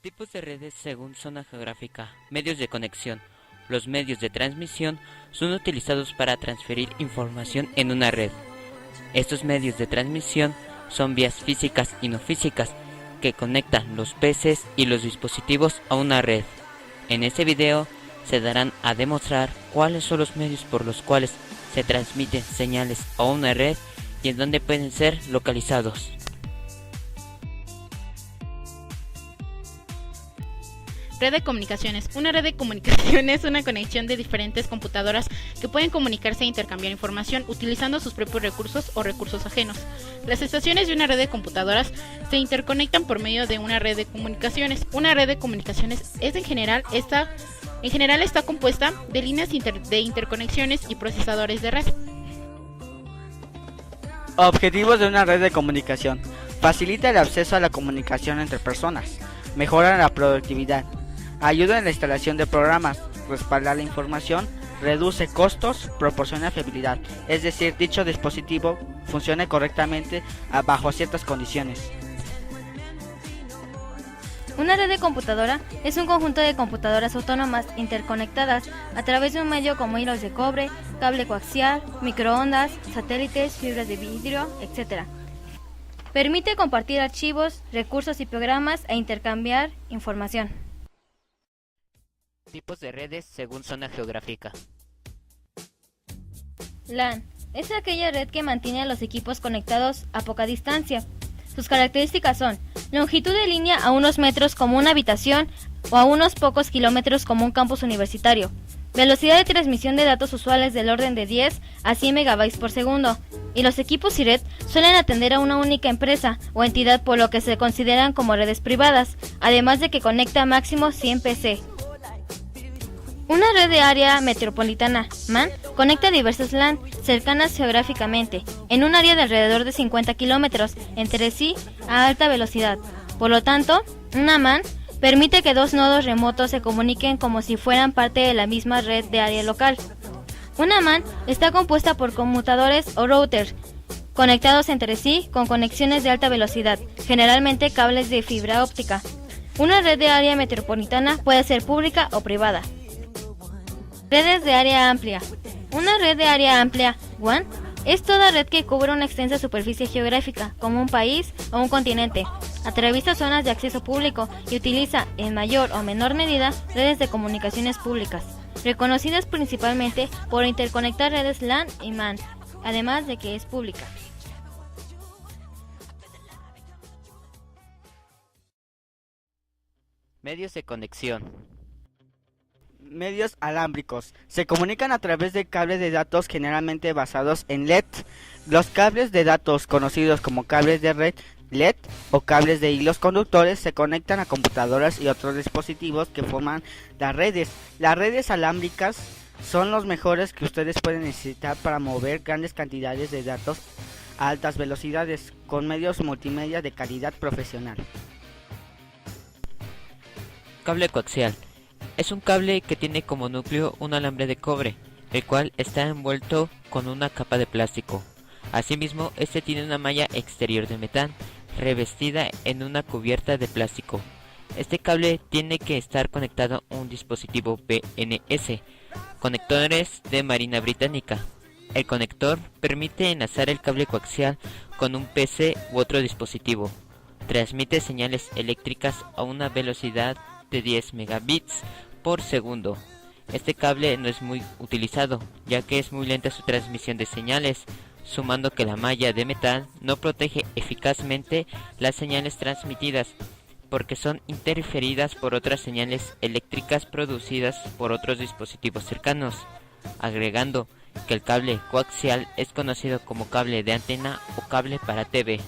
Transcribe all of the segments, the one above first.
Tipos de redes según zona geográfica. Medios de conexión. Los medios de transmisión son utilizados para transferir información en una red. Estos medios de transmisión son vías físicas y no físicas que conectan los PCs y los dispositivos a una red. En este video se darán a demostrar cuáles son los medios por los cuales se transmiten señales a una red y en dónde pueden ser localizados. Red de comunicaciones. Una red de comunicaciones es una conexión de diferentes computadoras que pueden comunicarse e intercambiar información utilizando sus propios recursos o recursos ajenos. Las estaciones de una red de computadoras se interconectan por medio de una red de comunicaciones. Una red de comunicaciones en general está compuesta de líneas de interconexiones y procesadores de red. Objetivos de una red de comunicación. Facilita el acceso a la comunicación entre personas. Mejora la productividad. Ayuda en la instalación de programas. Respalda la información. Reduce costos. Proporciona fiabilidad. Es decir, dicho dispositivo funcione correctamente bajo ciertas condiciones. Una red de computadora es un conjunto de computadoras autónomas interconectadas a través de un medio como hilos de cobre, cable coaxial, microondas, satélites, fibras de vidrio, etc. Permite compartir archivos, recursos y programas e intercambiar información. Tipos de redes según zona geográfica. LAN es aquella red que mantiene a los equipos conectados a poca distancia. Sus características son longitud de línea a unos metros como una habitación o a unos pocos kilómetros como un campus universitario. Velocidad de transmisión de datos usuales del orden de 10 a 100 megabytes por segundo. Y los equipos y red suelen atender a una única empresa o entidad, por lo que se consideran como redes privadas, además de que conecta máximo 100 PC. Una red de área metropolitana, MAN, conecta diversas LAN cercanas geográficamente, en un área de alrededor de 50 kilómetros entre sí a alta velocidad. Por lo tanto, una MAN permite que dos nodos remotos se comuniquen como si fueran parte de la misma red de área local. Una MAN está compuesta por conmutadores o routers, conectados entre sí con conexiones de alta velocidad, generalmente cables de fibra óptica. Una red de área metropolitana puede ser pública o privada. Redes de área amplia. Una red de área amplia, WAN, es toda red que cubre una extensa superficie geográfica, como un país o un continente. Atraviesa zonas de acceso público y utiliza, en mayor o menor medida, redes de comunicaciones públicas, reconocidas principalmente por interconectar redes LAN y MAN, además de que es pública. Medios de conexión. Medios alámbricos. Se comunican a través de cables de datos generalmente basados en LED. Los cables de datos, conocidos como cables de red LED o cables de hilos conductores, se conectan a computadoras y otros dispositivos que forman las redes. Las redes alámbricas son los mejores que ustedes pueden necesitar para mover grandes cantidades de datos a altas velocidades con medios multimedia de calidad profesional. Cable coaxial. Es un cable que tiene como núcleo un alambre de cobre, el cual está envuelto con una capa de plástico. Asimismo, este tiene una malla exterior de metal, revestida en una cubierta de plástico. Este cable tiene que estar conectado a un dispositivo BNS, conectores de Marina Británica. El conector permite enlazar el cable coaxial con un PC u otro dispositivo. Transmite señales eléctricas a una velocidad de 10 megabits por segundo. Este cable no es muy utilizado, ya que es muy lenta su transmisión de señales, sumando que la malla de metal no protege eficazmente las señales transmitidas, porque son interferidas por otras señales eléctricas producidas por otros dispositivos cercanos, agregando que el cable coaxial es conocido como cable de antena o cable para TV.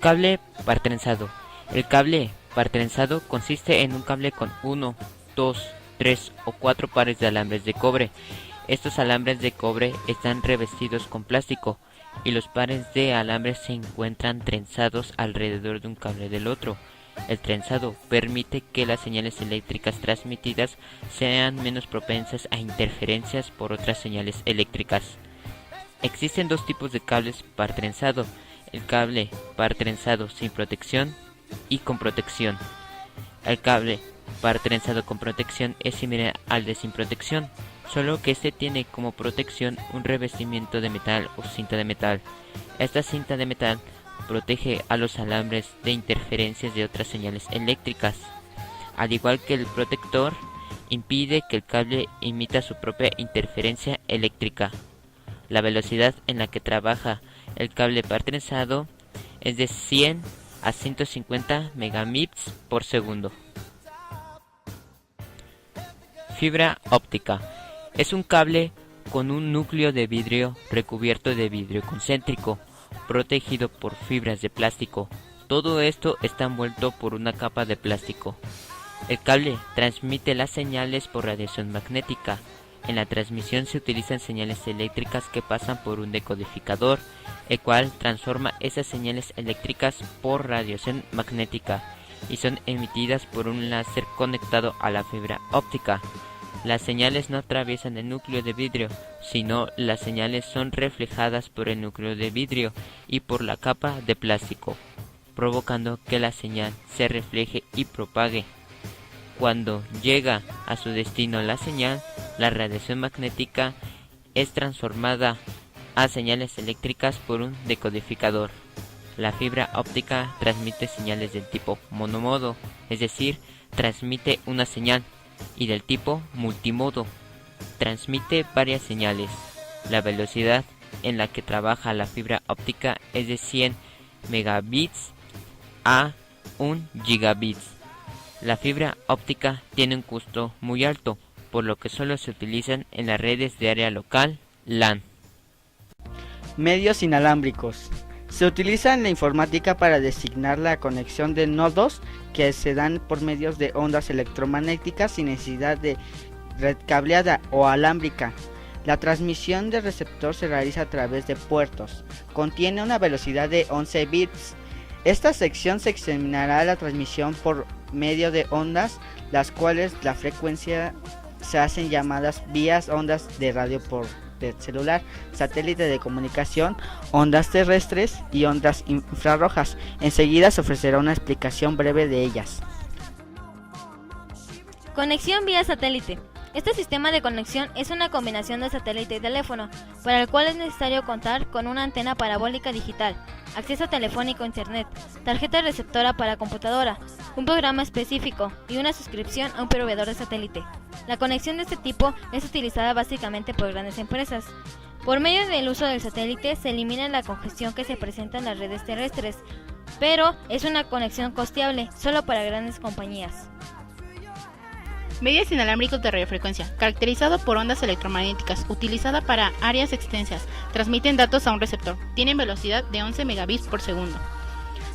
Cable par trenzado. El cable par trenzado consiste en un cable con 1, 2, 3 o 4 pares de alambres de cobre. Estos alambres de cobre están revestidos con plástico y los pares de alambres se encuentran trenzados alrededor de un cable del otro. El trenzado permite que las señales eléctricas transmitidas sean menos propensas a interferencias por otras señales eléctricas. Existen dos tipos de cables par trenzado: el cable par trenzado sin protección y con protección. El cable par trenzado con protección es similar al de sin protección, solo que este tiene como protección un revestimiento de metal o cinta de metal. Esta cinta de metal protege a los alambres de interferencias de otras señales eléctricas. Al igual que el protector, impide que el cable emita su propia interferencia eléctrica. La velocidad en la que trabaja el cable par trenzado es de 100 a 150 megabits por segundo. Fibra óptica. Es un cable con un núcleo de vidrio recubierto de vidrio concéntrico, protegido por fibras de plástico. Todo esto está envuelto por una capa de plástico. El cable transmite las señales por radiación magnética. En la transmisión se utilizan señales eléctricas que pasan por un decodificador, el cual transforma esas señales eléctricas por radiación magnética y son emitidas por un láser conectado a la fibra óptica. Las señales no atraviesan el núcleo de vidrio, sino las señales son reflejadas por el núcleo de vidrio y por la capa de plástico, provocando que la señal se refleje y propague. Cuando llega a su destino la señal, la radiación magnética es transformada a señales eléctricas por un decodificador. La fibra óptica transmite señales del tipo monomodo, es decir, transmite una señal, y del tipo multimodo, transmite varias señales. La velocidad en la que trabaja la fibra óptica es de 100 megabits a 1 gigabits. La fibra óptica tiene un costo muy alto, por lo que solo se utilizan en las redes de área local LAN. Medios inalámbricos. Se utiliza en la informática para designar la conexión de nodos que se dan por medios de ondas electromagnéticas sin necesidad de red cableada o alámbrica. La transmisión del receptor se realiza a través de puertos. Contiene una velocidad de 11 bits. Esta sección se examinará la transmisión por medio de ondas, las cuales la frecuencia se hacen llamadas vías ondas de radio por de celular, satélite de comunicación, ondas terrestres y ondas infrarrojas. Enseguida se ofrecerá una explicación breve de ellas. Conexión vía satélite. Este sistema de conexión es una combinación de satélite y teléfono, para el cual es necesario contar con una antena parabólica digital, acceso telefónico a internet, tarjeta receptora para computadora, un programa específico y una suscripción a un proveedor de satélite. La conexión de este tipo es utilizada básicamente por grandes empresas. Por medio del uso del satélite se elimina la congestión que se presenta en las redes terrestres, pero es una conexión costeable solo para grandes compañías. Medios inalámbricos de radiofrecuencia, caracterizado por ondas electromagnéticas, utilizada para áreas extensas, transmiten datos a un receptor, tienen velocidad de 11 megabits por segundo.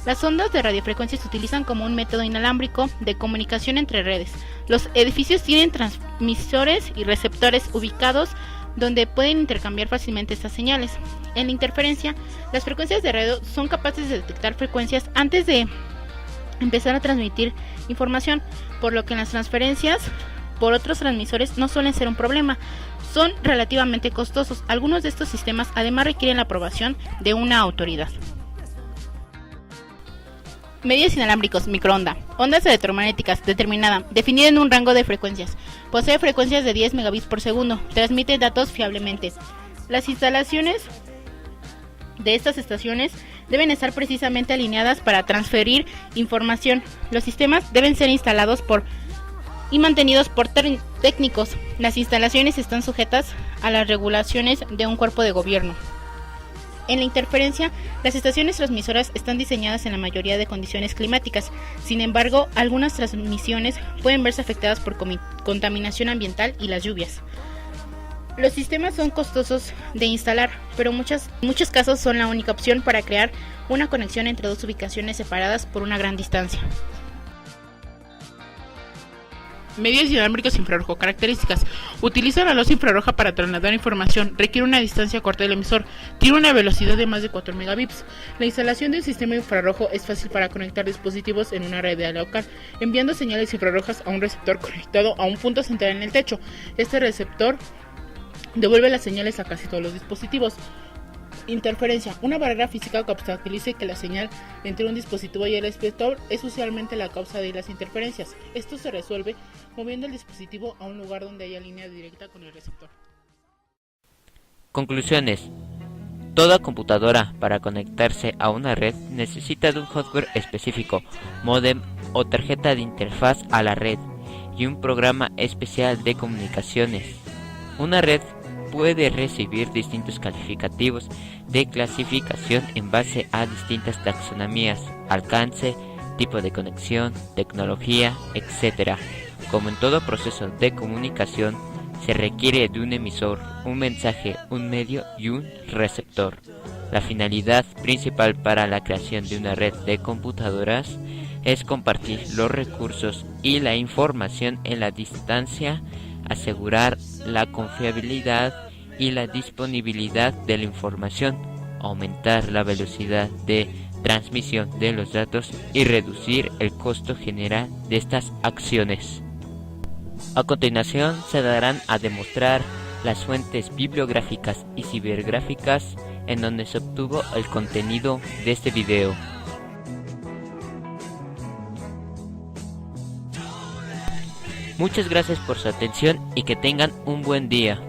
Las ondas de radiofrecuencia se utilizan como un método inalámbrico de comunicación entre redes. Los edificios tienen transmisores y receptores ubicados donde pueden intercambiar fácilmente estas señales. En la interferencia, las frecuencias de radio son capaces de detectar frecuencias antes de empezar a transmitir información, por lo que las transferencias por otros transmisores no suelen ser un problema. Son relativamente costosos. Algunos de estos sistemas además requieren la aprobación de una autoridad. Medios inalámbricos, microonda. Ondas electromagnéticas, determinada, definida en un rango de frecuencias. Posee frecuencias de 10 megabits por segundo. Transmite datos fiablemente. Las instalaciones de estas estaciones deben estar precisamente alineadas para transferir información. Los sistemas deben ser instalados y mantenidos por técnicos. Las instalaciones están sujetas a las regulaciones de un cuerpo de gobierno. En la interferencia, las estaciones transmisoras están diseñadas en la mayoría de condiciones climáticas. Sin embargo, algunas transmisiones pueden verse afectadas por contaminación ambiental y las lluvias. Los sistemas son costosos de instalar, pero en muchos casos son la única opción para crear una conexión entre dos ubicaciones separadas por una gran distancia. Medios inalámbricos infrarrojo. Características. Utiliza la luz infrarroja para trasladar información. Requiere una distancia corta del emisor. Tiene una velocidad de más de 4 megabits. La instalación del sistema infrarrojo es fácil para conectar dispositivos en una red local, enviando señales infrarrojas a un receptor conectado a un punto central en el techo. Este receptor devuelve las señales a casi todos los dispositivos. Interferencia. Una barrera física que obstaculice que la señal entre un dispositivo y el receptor es usualmente la causa de las interferencias. Esto se resuelve moviendo el dispositivo a un lugar donde haya línea directa con el receptor. Conclusiones. Toda computadora para conectarse a una red necesita de un hardware específico, módem o tarjeta de interfaz a la red y un programa especial de comunicaciones. Una red puede recibir distintos calificativos de clasificación en base a distintas taxonomías, alcance, tipo de conexión, tecnología, etc. Como en todo proceso de comunicación, se requiere de un emisor, un mensaje, un medio y un receptor. La finalidad principal para la creación de una red de computadoras es compartir los recursos y la información en la distancia, asegurar la confiabilidad y la disponibilidad de la información, aumentar la velocidad de transmisión de los datos y reducir el costo general de estas acciones. A continuación se darán a demostrar las fuentes bibliográficas y cibergráficas en donde se obtuvo el contenido de este video. Muchas gracias por su atención y que tengan un buen día.